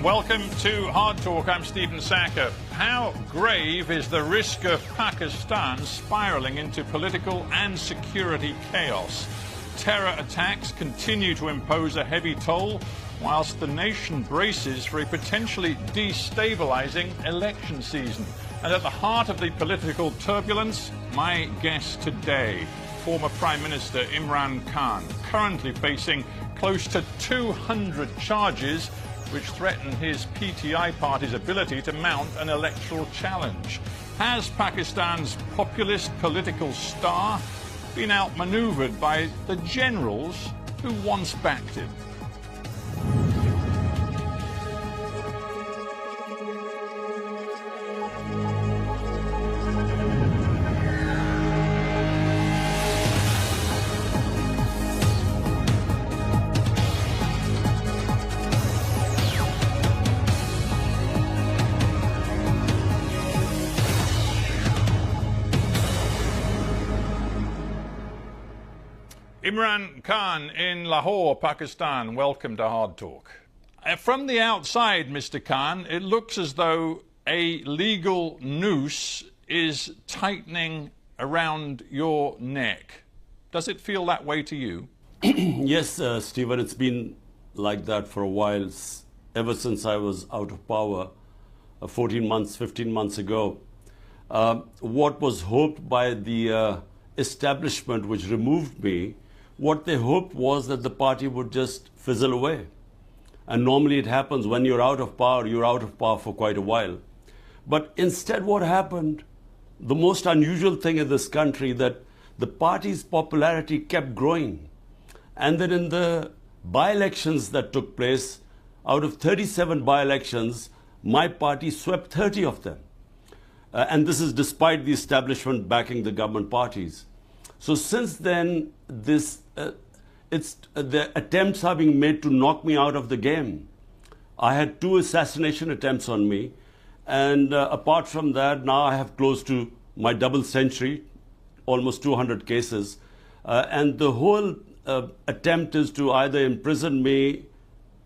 Welcome to Hard Talk. I'm Stephen Sacker. How grave is the risk of Pakistan spiralling into political and security chaos? Terror attacks continue to impose a heavy toll, whilst the nation braces for a potentially destabilising election season. And at the heart of the political turbulence, my guest today, former Prime Minister Imran Khan, currently facing close to 200 charges which threaten his PTI party's ability to mount an electoral challenge. Has Pakistan's populist political star been outmanoeuvred by the generals who once backed him? Imran Khan in Lahore, Pakistan, welcome to Hard Talk. From the outside, Mr. Khan, it looks as though a legal noose is tightening around your neck. Does it feel that way to you? Yes, Stephen, it's been like that for a while, ever since I was out of power 14 months, 15 months ago. What was hoped by the establishment which removed me, what they hoped was that the party would just fizzle away. And normally it happens when you're out of power for quite a while. But instead what happened, the most unusual thing in this country, that the party's popularity kept growing. And then in the by-elections that took place, out of 37 by-elections, my party swept 30 of them. And this is despite the establishment backing the government parties. So since then, the attempts are being made to knock me out of the game. I had 2 assassination attempts on me, and apart from that, now I have close to my double century, almost 200 cases, and the whole attempt is to either imprison me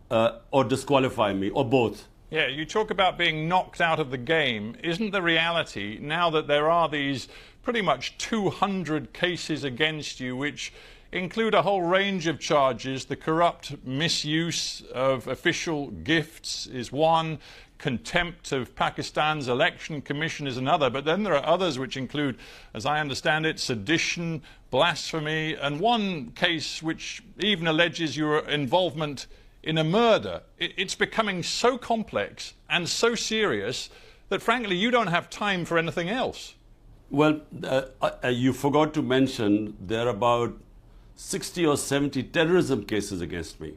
or disqualify me, or both. Yeah, you talk about being knocked out of the game. Isn't the reality, now that there are these pretty much 200 cases against you, which include a whole range of charges? The corrupt misuse of official gifts is one, contempt of Pakistan's election commission is another, but then there are others which include, as I understand it, sedition, blasphemy, and one case which even alleges your involvement in a murder. It's becoming so complex and so serious that, frankly, you don't have time for anything else. Well, you forgot to mention there are about 60 or 70 terrorism cases against me.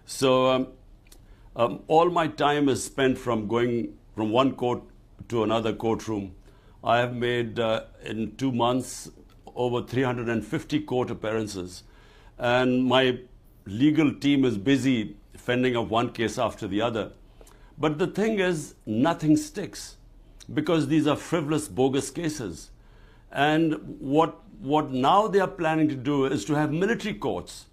So all my time is spent from going from one court to another courtroom. I have made, in 2 months, over 350 court appearances. And my legal team is busy fending off one case after the other. But the thing is, nothing sticks, because these are frivolous, bogus cases. And what now they are planning to do is to have military courts.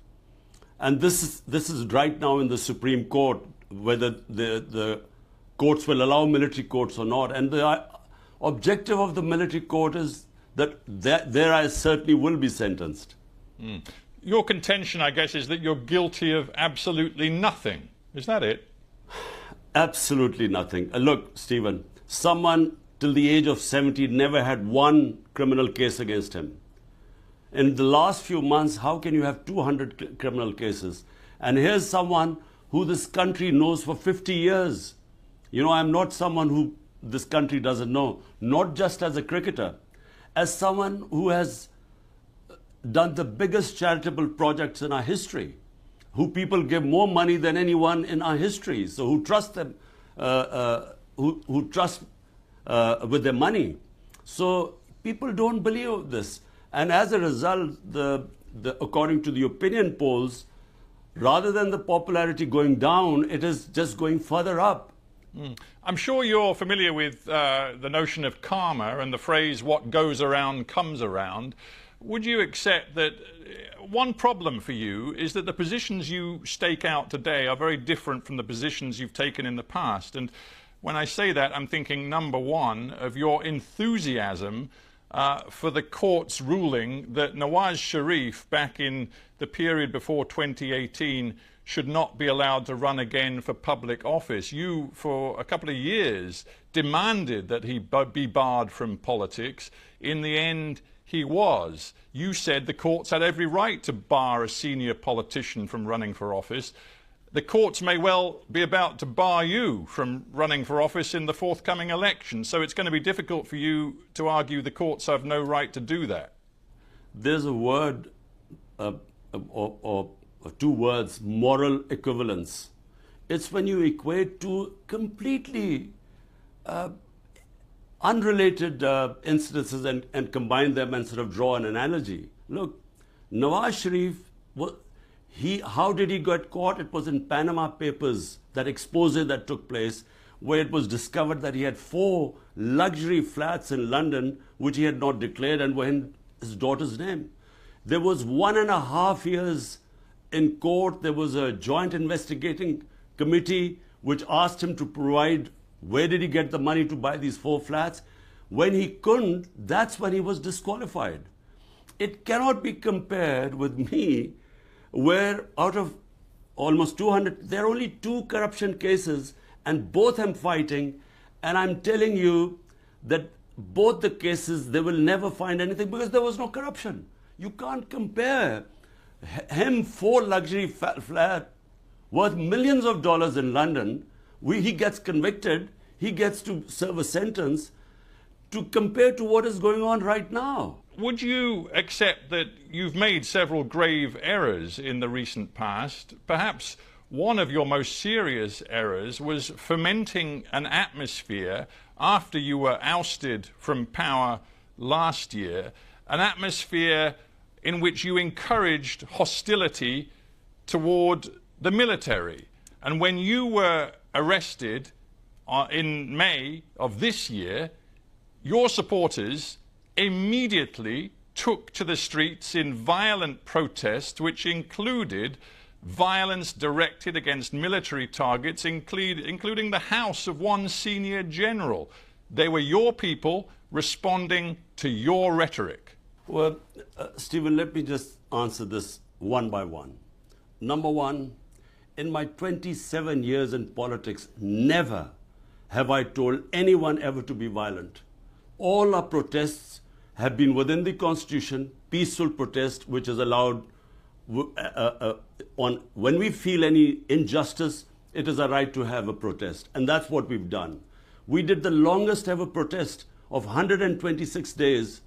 And this is right now in the Supreme Court, whether the courts will allow military courts or not. And the objective of the military court is that there I certainly will be sentenced. Mm. Your contention, I guess, is that you're guilty of absolutely nothing. Is that it? Absolutely nothing. Look, Stephen, someone till the age of 70 never had one criminal case against him. In the last few months, how can you have 200 criminal cases? And here's someone who this country knows for 50 years. You know, I'm not someone who this country doesn't know, not just as a cricketer, as someone who has done the biggest charitable projects in our history, who people give more money than anyone in our history, so who trust them, who trust with their money. So people don't believe this. And as a result, according to the opinion polls, rather than the popularity going down, it is just going further up. I'm sure you're familiar with the notion of karma and the phrase, what goes around comes around. would you accept that one problem for you is that the positions you stake out today are very different from the positions you've taken in the past? And when I say that, I'm thinking, number one, of your enthusiasm for the court's ruling that Nawaz Sharif, back in the period before 2018, should not be allowed to run again for public office. You, for a couple of years, demanded that he be barred from politics. In the end, he was. You said the courts had every right to bar a senior politician from running for office. The courts may well be about to bar you from running for office in the forthcoming election. So it's going to be difficult for you to argue the courts have no right to do that. There's a word, or two words, moral equivalence. It's when you equate two completely unrelated incidences and combine them and sort of draw an analogy. Look, Nawaz Sharif, how did he get caught? It was in Panama Papers, that expose that took place, where it was discovered that he had 4 luxury flats in London, which he had not declared and were in his daughter's name. There was 1.5 years in court. There was a joint investigating committee which asked him to provide where did he get the money to buy these 4 flats. When he couldn't, that's when he was disqualified. It cannot be compared with me, where out of almost 200, there are only 2 corruption cases, and both I'm fighting, and I'm telling you that both the cases, they will never find anything because there was no corruption. You can't compare him 4 luxury flat worth millions of dollars in London. He gets convicted, he gets to serve a sentence, to compare to what is going on right now. Would you accept that you've made several grave errors in the recent past? Perhaps one of your most serious errors was fomenting an atmosphere after you were ousted from power last year, an atmosphere in which you encouraged hostility toward the military. And when you were arrested in May of this year, your supporters immediately took to the streets in violent protest, which included violence directed against military targets, including the house of one senior general. They were your people responding to your rhetoric. Well, Stephen, let me just answer this one by one. Number one, in my 27 years in politics, never have I told anyone ever to be violent. All our protests have been within the Constitution, peaceful protest, which is allowed when we feel any injustice, it is a right to have a protest. And that's what we've done. We did the longest ever protest of 126 days,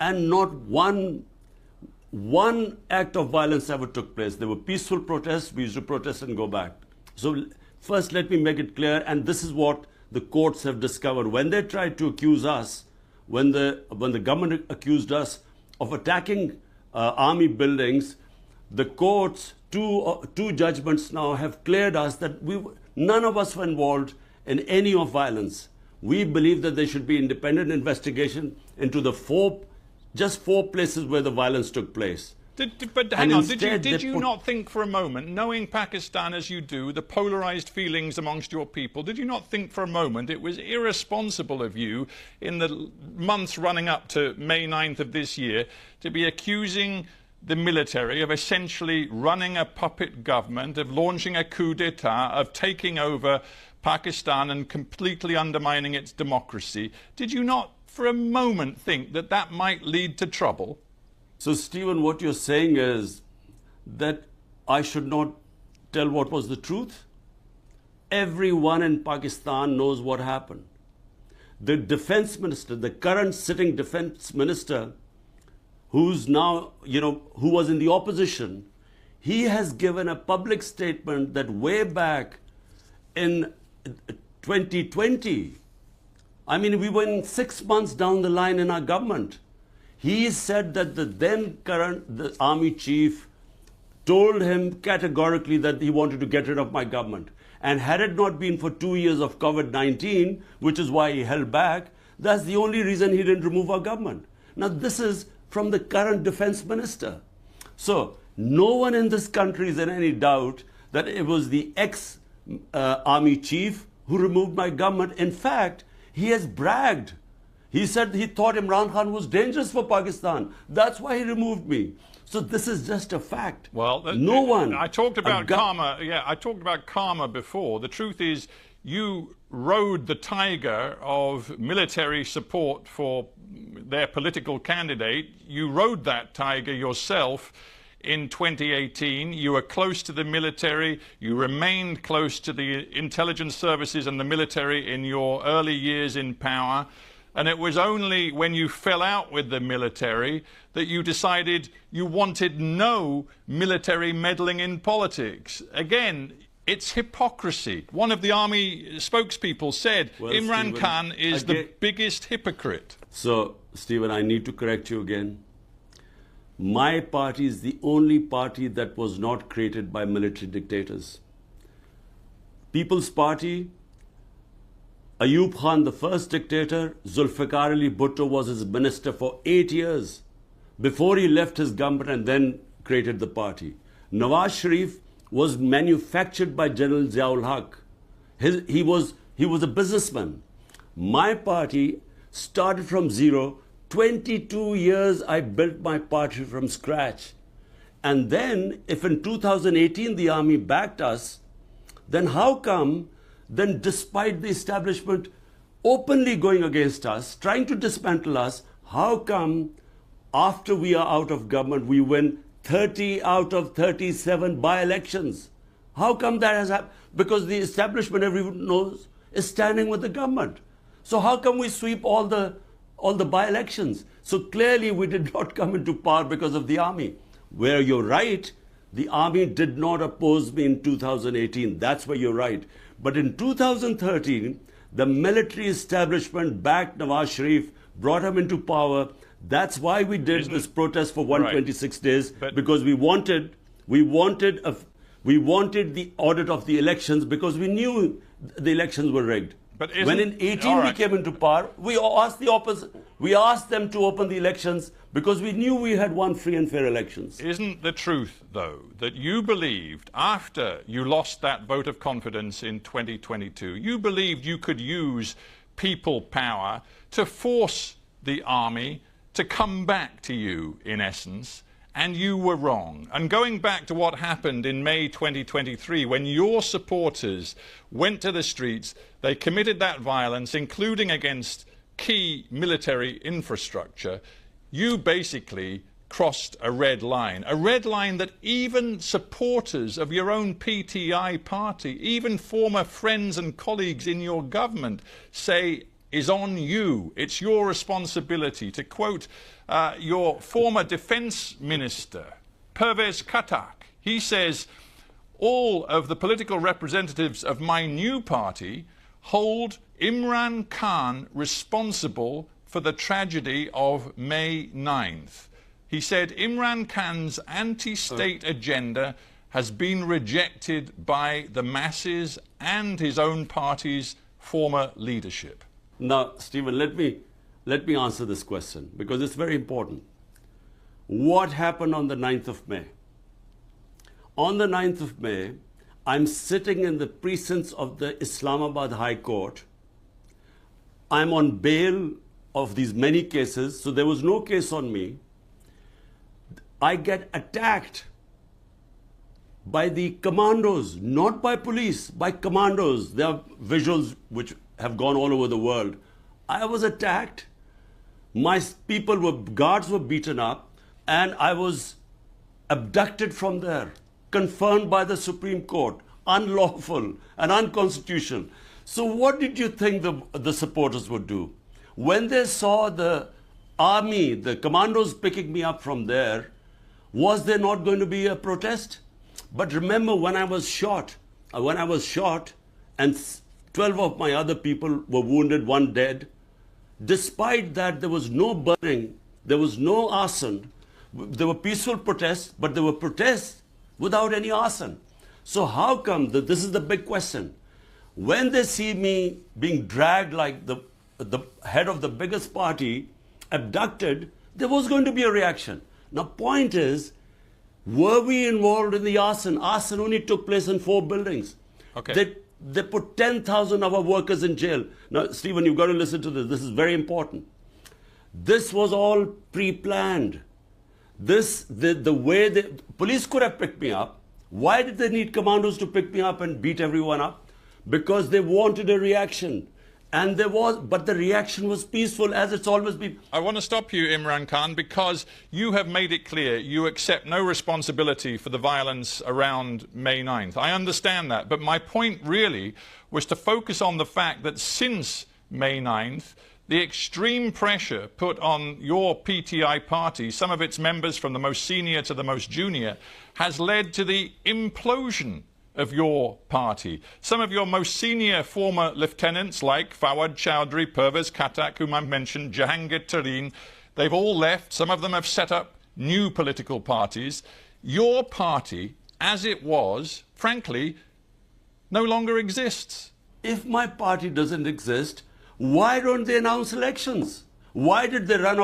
and not one act of violence ever took place. There were peaceful protests. We used to protest and go back. So first, let me make it clear, and this is what the courts have discovered. When they tried to accuse us, when the government accused us of attacking army buildings, the courts, two judgments now have cleared us that none of us were involved in any of violence. We believe that there should be independent investigation into just four places where the violence took place. But hang on, did you not think for a moment, knowing Pakistan as you do, the polarized feelings amongst your people, did you not think for a moment it was irresponsible of you in the months running up to May 9th of this year to be accusing the military of essentially running a puppet government, of launching a coup d'etat, of taking over Pakistan and completely undermining its democracy? Did you not for a moment think that that might lead to trouble? So, Stephen, what you're saying is that I should not tell what was the truth? Everyone in Pakistan knows what happened. The defense minister, the current sitting defense minister, who's now, who was in the opposition, he has given a public statement that way back in 2020, we were 6 months down the line in our government. He said that the army chief told him categorically that he wanted to get rid of my government. And had it not been for 2 years of COVID-19, which is why he held back, that's the only reason he didn't remove our government. Now, this is from the current defense minister. So no one in this country is in any doubt that it was the ex-army chief who removed my government. In fact, he has bragged. He said he thought Imran Khan was dangerous for Pakistan. That's why he removed me. So this is just a fact. Well, no one. I talked about karma. Yeah, I talked about karma before. The truth is, you rode the tiger of military support for their political candidate. You rode that tiger yourself in 2018. You were close to the military. You remained close to the intelligence services and the military in your early years in power. And it was only when you fell out with the military that you decided you wanted no military meddling in politics. Again, it's hypocrisy. One of the army spokespeople said, well, Imran Khan is the biggest hypocrite. So, Stephen, I need to correct you again. My party is the only party that was not created by military dictators. People's Party, Ayub Khan, the first dictator, Zulfikar Ali Bhutto was his minister for 8 years before he left his government and then created the party. Nawaz Sharif was manufactured by General Ziaul Haq. He was a businessman. My party started from zero. 22 years I built my party from scratch. And then, if in 2018 the army backed us, then how come, then despite the establishment openly going against us, trying to dismantle us, how come after we are out of government we win 30 out of 37 by-elections? How come that has happened? Because the establishment, everyone knows, is standing with the government. So how come we sweep all the by-elections? So clearly we did not come into power because of the army. Where you're right, the army did not oppose me in 2018. That's where you're right. But in 2013, the military establishment backed Nawaz Sharif, brought him into power. That's why we did this protest for 126 days, because we wanted the audit of the elections, because we knew the elections were rigged. But when in 18 we came into power, we asked the opposite. We asked them to open the elections because we knew we had won free and fair elections. Isn't the truth, though, that you believed after you lost that vote of confidence in 2022, you believed you could use people power to force the army to come back to you, in essence, and you were wrong. And going back to what happened in May 2023, when your supporters went to the streets, they committed that violence, including against key military infrastructure, you basically crossed a red line that even supporters of your own PTI party, even former friends and colleagues in your government, say is on you. It's your responsibility. To quote your former defense minister, Pervez Katak, he says, all of the political representatives of my new party hold Imran Khan responsible for the tragedy of May 9th. He said Imran Khan's anti-state agenda has been rejected by the masses and his own party's former leadership. Now, Stephen, let me answer this question, because it's very important. What happened on the 9th of May? On the 9th of May, I'm sitting in the precincts of the Islamabad High Court. I'm on bail of these many cases, so there was no case on me. I get attacked by the commandos, not by police, by commandos. There are visuals which have gone all over the world. I was attacked. My guards were beaten up, and I was abducted from there, confirmed by the Supreme Court, unlawful and unconstitutional. So what did you think the supporters would do? When they saw the army, the commandos picking me up from there, was there not going to be a protest? But remember, when I was shot, and 12 of my other people were wounded, 1 dead. Despite that, there was no burning, there was no arson. There were peaceful protests, but there were protests without any arson. So how come, this is the big question, when they see me being dragged like the head of the biggest party, abducted, there was going to be a reaction. Now, point is, were we involved in the arson? Arson only took place in 4 buildings. Okay. They put 10,000 of our workers in jail. Now, Stephen, you've got to listen to this. This is very important. This was all pre-planned. The way the police could have picked me up. Why did they need commandos to pick me up and beat everyone up? Because they wanted a reaction. And but the reaction was peaceful, as it's always been. I want to stop you, Imran Khan, because you have made it clear you accept no responsibility for the violence around May 9th. I understand that, but my point really was to focus on the fact that since May 9th, the extreme pressure put on your PTI party, some of its members from the most senior to the most junior, has led to the implosion of your party. Some of your most senior former lieutenants, like Fawad Chowdhury, Pervez Khattak, whom I've mentioned, Jahangir Tareen, they've all left. Some of them have set up new political parties. Your party, as it was, frankly, no longer exists. If my party doesn't exist, why don't they announce elections? Why did they run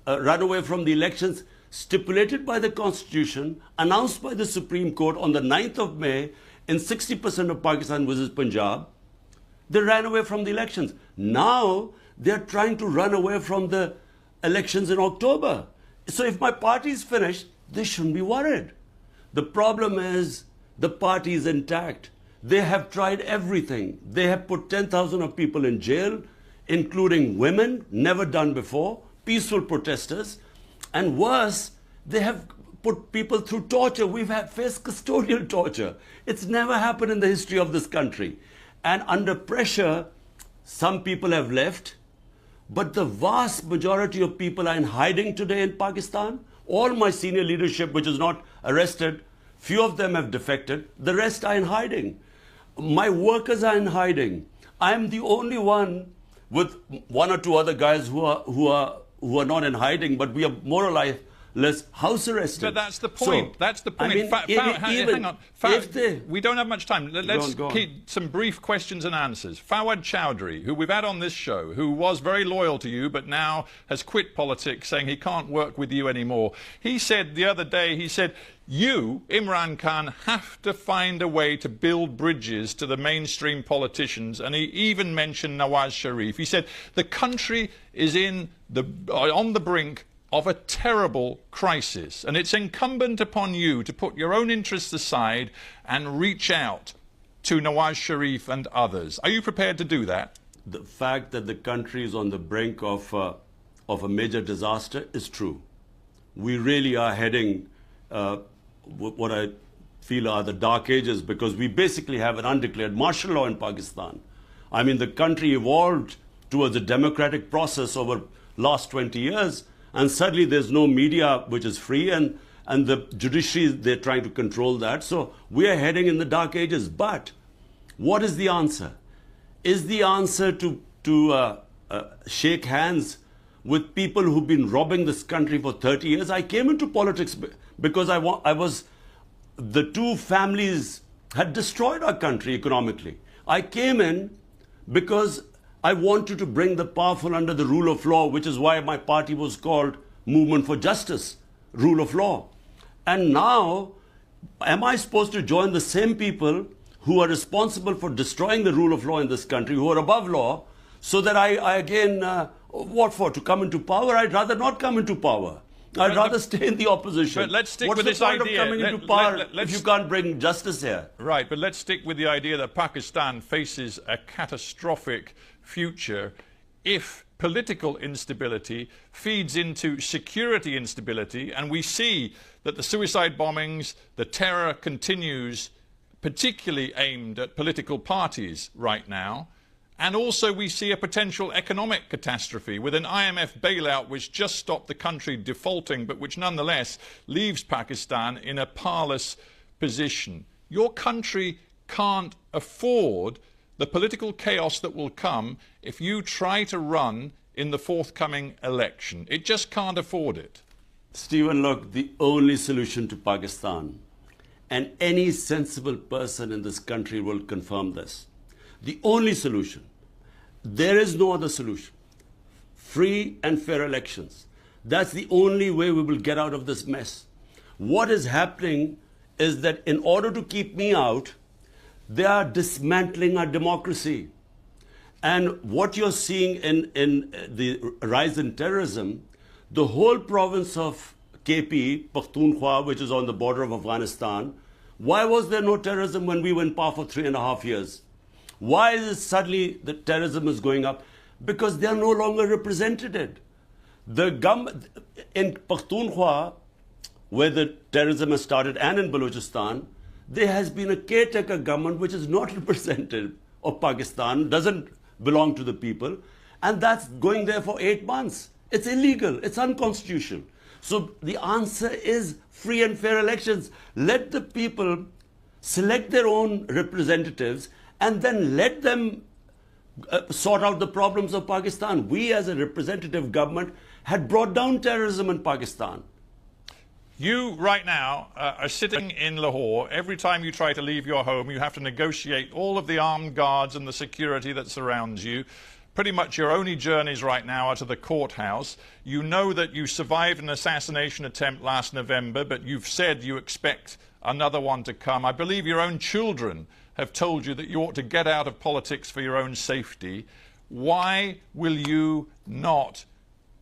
away from the elections stipulated by the Constitution, announced by the Supreme Court on the 9th of May in 60% of Pakistan versus Punjab? They ran away from the elections. Now they're trying to run away from the elections in October. So if my party is finished, they shouldn't be worried. The problem is the party is intact. They have tried everything. They have put 10,000 of people in jail, including women, never done before, peaceful protesters. And worse, they have put people through torture. We've faced custodial torture. It's never happened in the history of this country. And under pressure, some people have left, but the vast majority of people are in hiding today in Pakistan. All my senior leadership, which is not arrested, few of them have defected. The rest are in hiding. My workers are in hiding. I'm the only one, with 1 or 2 other guys who are not in hiding, but we are more or less house arrested. But that's the point. So, that's the point. I mean, Hang on. We don't have much time. Let's go on. keep some brief questions and answers. Fawad Chowdhury, who we've had on this show, who was very loyal to you, but now has quit politics, saying he can't work with you anymore. He said the other day, you, Imran Khan, have to find a way to build bridges to the mainstream politicians, and he even mentioned Nawaz Sharif. He said the country is on the brink of a terrible crisis, and it's incumbent upon you to put your own interests aside and reach out to Nawaz Sharif and others. Are you prepared to do that? The fact that the country is on the brink of a major disaster is true. We really are heading what I feel are the dark ages, because we basically have an undeclared martial law in Pakistan. I mean, the country evolved towards a democratic process over last 20 years, and suddenly there's no media which is free, and the judiciary, they're trying to control that. So we are heading in the dark ages. But what is the answer? Is the answer to shake hands with people who've been robbing this country for 30 years? I came into politics because the 2 families had destroyed our country economically. I came in because I wanted to bring the powerful under the rule of law, which is why my party was called Movement for Justice, Rule of Law. And now, am I supposed to join the same people who are responsible for destroying the rule of law in this country, who are above law, so that I again, what for? To come into power? I'd rather not come into power. I'd rather stay in the opposition. But let's stick What's with the this point idea? of coming into power if you can't bring justice here? Right, but let's stick with the idea that Pakistan faces a catastrophic future if political instability feeds into security instability, and we see that the suicide bombings, the terror continues, particularly aimed at political parties right now. And also we see a potential economic catastrophe with an IMF bailout which just stopped the country defaulting, but which nonetheless leaves Pakistan in a parlous position. Your country can't afford the political chaos that will come if you try to run in the forthcoming election. It just can't afford it. Stephen, look, the only solution to Pakistan, and any sensible person in this country will confirm this, the only solution, there is no other solution, free and fair elections. That's the only way we will get out of this mess. What is happening is that in order to keep me out, they are dismantling our democracy. And what you're seeing in the rise in terrorism, the whole province of KP, Pakhtunkhwa, which is on the border of Afghanistan, why was there no terrorism when we were in power for 3.5 years? Why is it suddenly the terrorism is going up? Because they are no longer represented. The government in Pakhtunkhwa, where the terrorism has started, and in Balochistan, there has been a caretaker government which is not representative of Pakistan, doesn't belong to the people, and that's going there for 8 months. It's illegal. It's unconstitutional. So the answer is free and fair elections. Let the people select their own representatives and then let them sort out the problems of Pakistan. We as a representative government had brought down terrorism in Pakistan. You, right now, are sitting in Lahore. Every time you try to leave your home, you have to negotiate all of the armed guards and the security that surrounds you. Pretty much your only journeys right now are to the courthouse. You know that you survived an assassination attempt last November, but you've said you expect another one to come. I believe your own children have told you that you ought to get out of politics for your own safety. Why will you not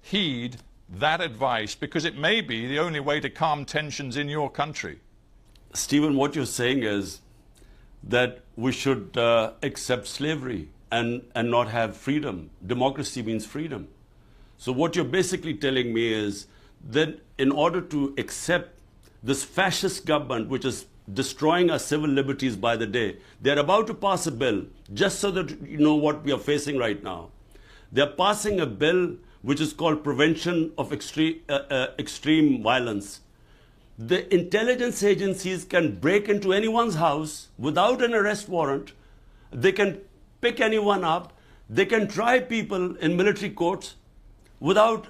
heed that advice? Because it may be the only way to calm tensions in your country. Stephen, what you're saying is that we should accept slavery and not have freedom. Democracy means freedom. So what you're basically telling me is that in order to accept this fascist government, which is destroying our civil liberties by the day, they're about to pass a bill, just so that you know what we are facing right now. They're passing a bill which is called Prevention of Extreme Violence. The intelligence agencies can break into anyone's house without an arrest warrant. They can pick anyone up. They can try people in military courts without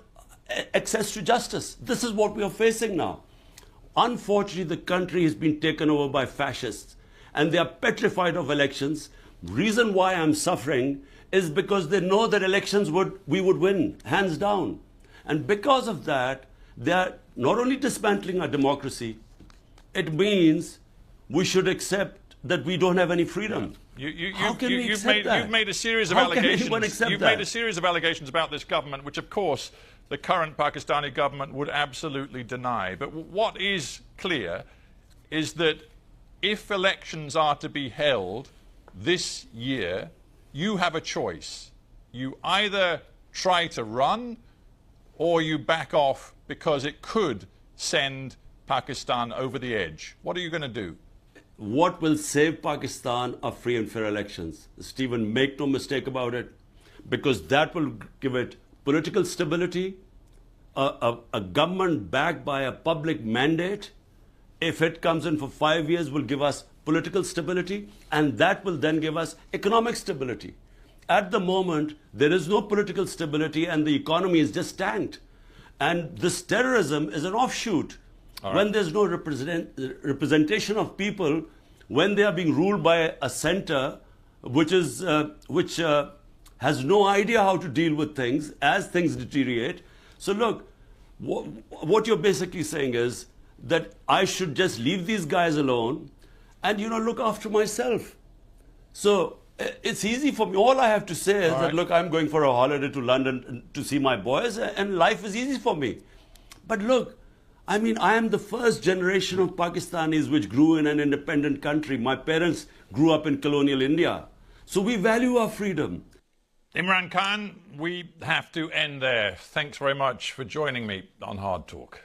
access to justice. This is what we are facing now. Unfortunately, the country has been taken over by fascists, and they are petrified of elections. Reason why I'm suffering is because they know that elections we would win, hands down. And because of that, they are not only dismantling our democracy, it means we should accept that we don't have any freedom. How can we accept that? You've made a series of allegations. Made a series of allegations about this government, which of course the current Pakistani government would absolutely deny. But what is clear is that if elections are to be held this year, you have a choice. You either try to run or you back off because it could send Pakistan over the edge. What are you going to do? What will save Pakistan are free and fair elections. Stephen, make no mistake about it, because that will give it political stability, a government backed by a public mandate. If it comes in for 5 years, will give us political stability, and that will then give us economic stability. At the moment, there is no political stability and the economy is just tanked. And this terrorism is an offshoot. Right. When there's no representation of people, when they are being ruled by a center which has no idea how to deal with things as things deteriorate. So look, what you're basically saying is that I should just leave these guys alone and, look after myself. So it's easy for me. All I have to say is that, look, I'm going for a holiday to London to see my boys, and life is easy for me. But look, I am the first generation of Pakistanis which grew in an independent country. My parents grew up in colonial India. So we value our freedom. Imran Khan, we have to end there. Thanks very much for joining me on Hard Talk.